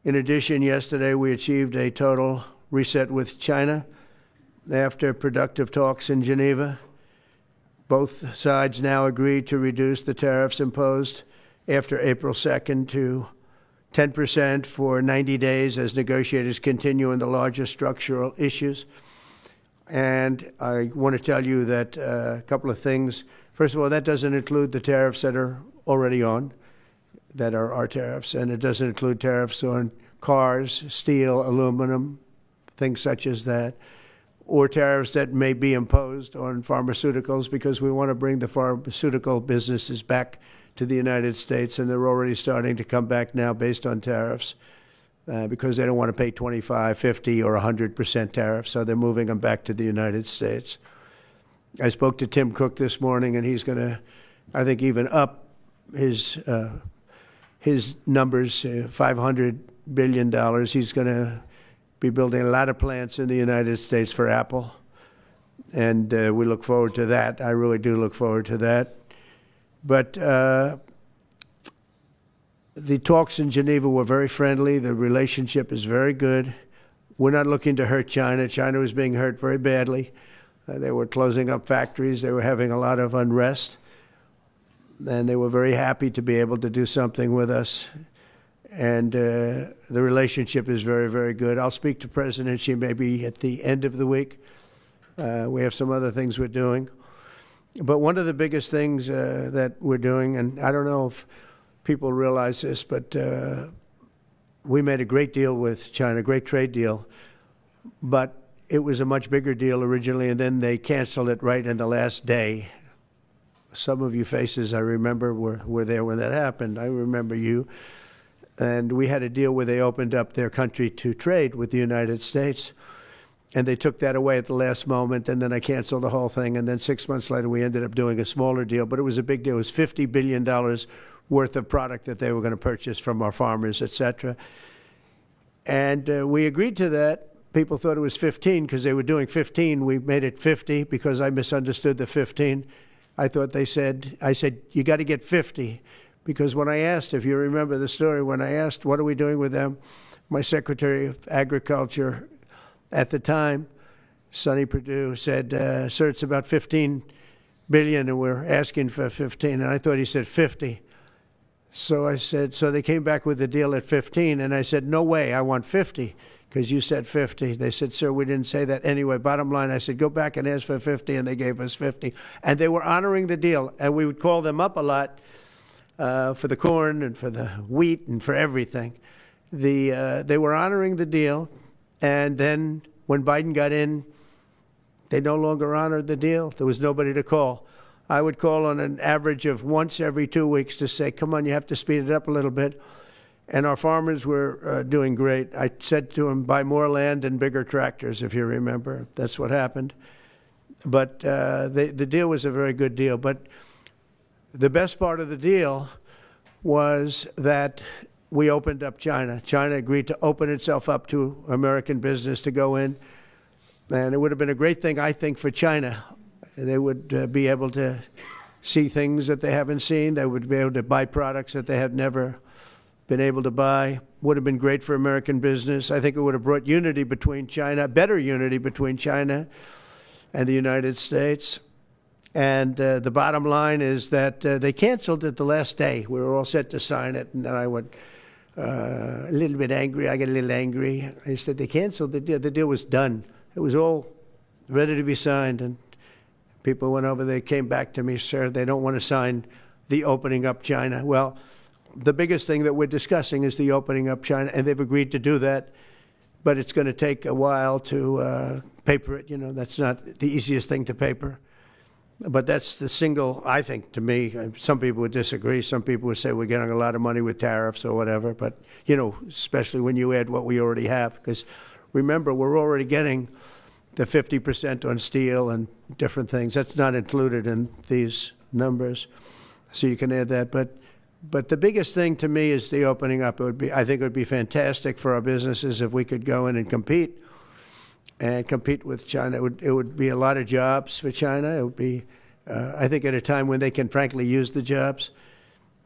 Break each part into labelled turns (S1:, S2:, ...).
S1: In addition, yesterday we achieved a total reset with China after productive talks in Geneva. Both sides now agreed to reduce the tariffs imposed after April 2nd to 10% for 90 days as negotiators continue on the largest structural issues. And I want to tell you that a couple of things. First of all, that doesn't include the tariffs that are already on, that are our tariffs, and it doesn't include tariffs on cars, steel, aluminum, things such as that, or tariffs that may be imposed on pharmaceuticals, because we want to bring the pharmaceutical businesses back to the United States, and they're already starting to come back now based on tariffs because they don't want to pay 25, 50, or 100% tariffs, so they're moving them back to the United States. I spoke to Tim Cook this morning, and he's going to, I think, even up his numbers, $500 billion. He's going to be building a lot of plants in the United States for Apple, and we look forward to that. I really do look forward to that. But the talks in Geneva were very friendly. The relationship is very good. We're not looking to hurt China. China was being hurt very badly. They were closing up factories. They were having a lot of unrest. And they were very happy to be able to do something with us. And the relationship is very, very good. I'll speak to President Xi maybe at the end of the week. We have some other things we're doing. But one of the biggest things that we're doing, and I don't know if people realize this, but we made a great deal with China, great trade deal, but it was a much bigger deal originally, and then they canceled it right in the last day. Some of you faces I remember were there when that happened. I remember you. And we had a deal where they opened up their country to trade with the United States, and they took that away at the last moment, and then I canceled the whole thing, and then 6 months later we ended up doing a smaller deal, but it was a big deal. It was $50 billion worth of product that they were going to purchase from our farmers, et cetera. And we agreed to that. People thought it was 15 because they were doing 15. We made it 50 because I misunderstood the 15. I said, you got to get 50. Because when I asked, if you remember the story, when I asked, what are we doing with them? My Secretary of Agriculture at the time, Sonny Perdue, said, sir, it's about 15 billion and we're asking for 15. And I thought he said 50. So I said, so they came back with the deal at 15. And I said, no way, I want 50 because you said 50. They said, sir, we didn't say that anyway. Bottom line, I said, go back and ask for 50. And they gave us 50. And they were honoring the deal. And we would call them up a lot for the corn and for the wheat and for everything. They were honoring the deal. And then when Biden got in, they no longer honored the deal. There was nobody to call. I would call on an average of once every 2 weeks to say, come on, you have to speed it up a little bit. And our farmers were doing great. I said to them, buy more land and bigger tractors, if you remember. That's what happened. But the deal was a very good deal. But the best part of the deal was that we opened up China. China agreed to open itself up to American business to go in. And it would have been a great thing, I think, for China. They would be able to see things that they haven't seen. They would be able to buy products that they had never been able to buy. Would have been great for American business. I think it would have brought unity between China, better unity between China and the United States. And the bottom line is that they canceled it the last day. We were all set to sign it, and then I went a little bit angry. I got a little angry. I said, they canceled the deal. The deal was done. It was all ready to be signed, and people went over there, came back to me, sir, they don't want to sign the opening up China. Well, the biggest thing that we're discussing is the opening up China, and they've agreed to do that, but it's going to take a while to paper it. You know, that's not the easiest thing to paper. But that's the single, I think, to me, some people would disagree. Some people would say we're getting a lot of money with tariffs or whatever. But, you know, especially when you add what we already have. Because remember, we're already getting the 50% on steel and different things. That's not included in these numbers. So you can add that. But the biggest thing to me is the opening up. I think it would be fantastic for our businesses if we could go in and compete with China. It would be a lot of jobs for China. It would be, I think, at a time when they can frankly use the jobs.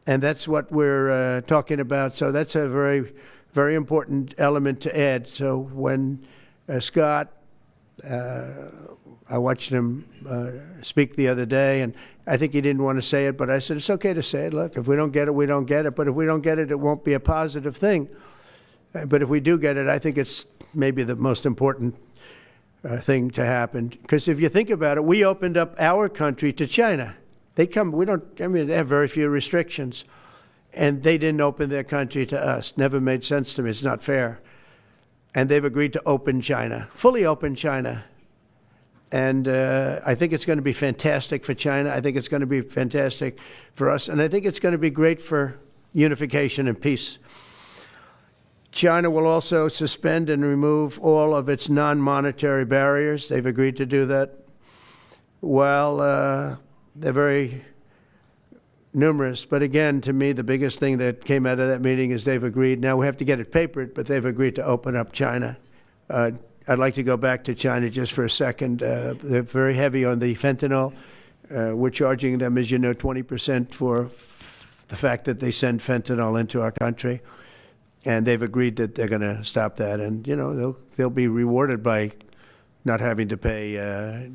S1: And that's what we're talking about. So that's a very very important element to add. So when Scott, I watched him speak the other day, and I think he didn't want to say it, but I said, it's okay to say it. Look, if we don't get it, we don't get it. But if we don't get it, it won't be a positive thing. But if we do get it, I think it's maybe the most important thing to happen. Because if you think about it, we opened up our country to China. They have very few restrictions. And they didn't open their country to us. Never made sense to me. It's not fair. And they've agreed to open China, fully open China. And I think it's going to be fantastic for China. I think it's going to be fantastic for us. And I think it's going to be great for unification and peace. China will also suspend and remove all of its non-monetary barriers. They've agreed to do that. Well, they're very numerous. But again, to me, the biggest thing that came out of that meeting is they've agreed. Now we have to get it papered, but they've agreed to open up China. I'd like to go back to China just for a second. They're very heavy on the fentanyl. We're charging them, as you know, 20% for the fact that they send fentanyl into our country. And they've agreed that they're going to stop that. And, you know, they'll be rewarded by not having to pay,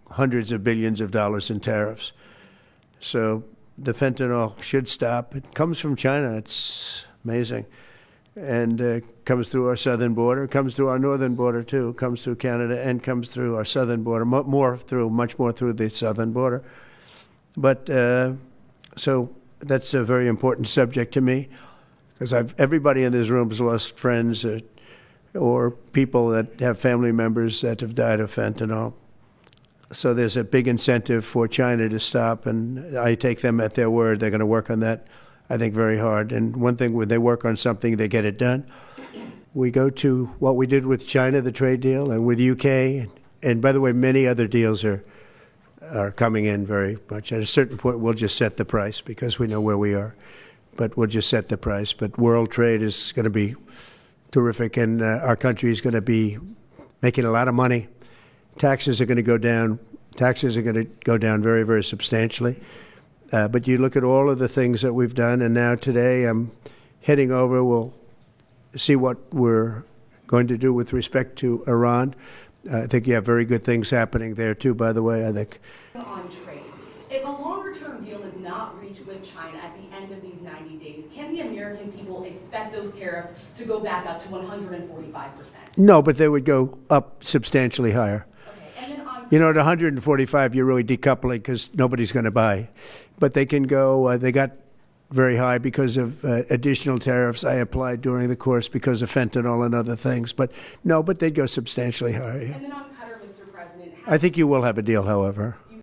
S1: hundreds of billions of dollars in tariffs. So the fentanyl should stop. It comes from China. It's amazing. And comes through our southern border, comes through our northern border too, comes through Canada, and comes through our southern border, much more through the southern border. But so that's a very important subject to me, because everybody in this room has lost friends or people that have family members that have died of fentanyl. So there's a big incentive for China to stop, and I take them at their word. They're going to work on that, I think, very hard. And one thing, when they work on something, they get it done. We go to what we did with China, the trade deal, and with UK. And by the way, many other deals are coming in very much. At a certain point, we'll just set the price because we know where we are. But we'll just set the price. But world trade is going to be terrific, and our country is going to be making a lot of money. Taxes are going to go down. Taxes are going to go down very, very substantially. But you look at all of the things that we've done, and now today I'm heading over. We'll see what we're going to do with respect to Iran. I think you have very good things happening there, too, by the way, I think.
S2: On trade, if a longer-term deal is not reached with China at the end of these 90 days, can the American people expect those tariffs to go back up to 145%? No,
S1: but they would go up substantially higher.
S2: Okay. And then
S1: at 145, you're really decoupling because nobody's going to buy. But they can go, they got very high because of additional tariffs I applied during the course because of fentanyl and other things. But they'd go substantially higher.
S2: And then on Qatar, Mr. President,
S1: I think you will have a deal, however.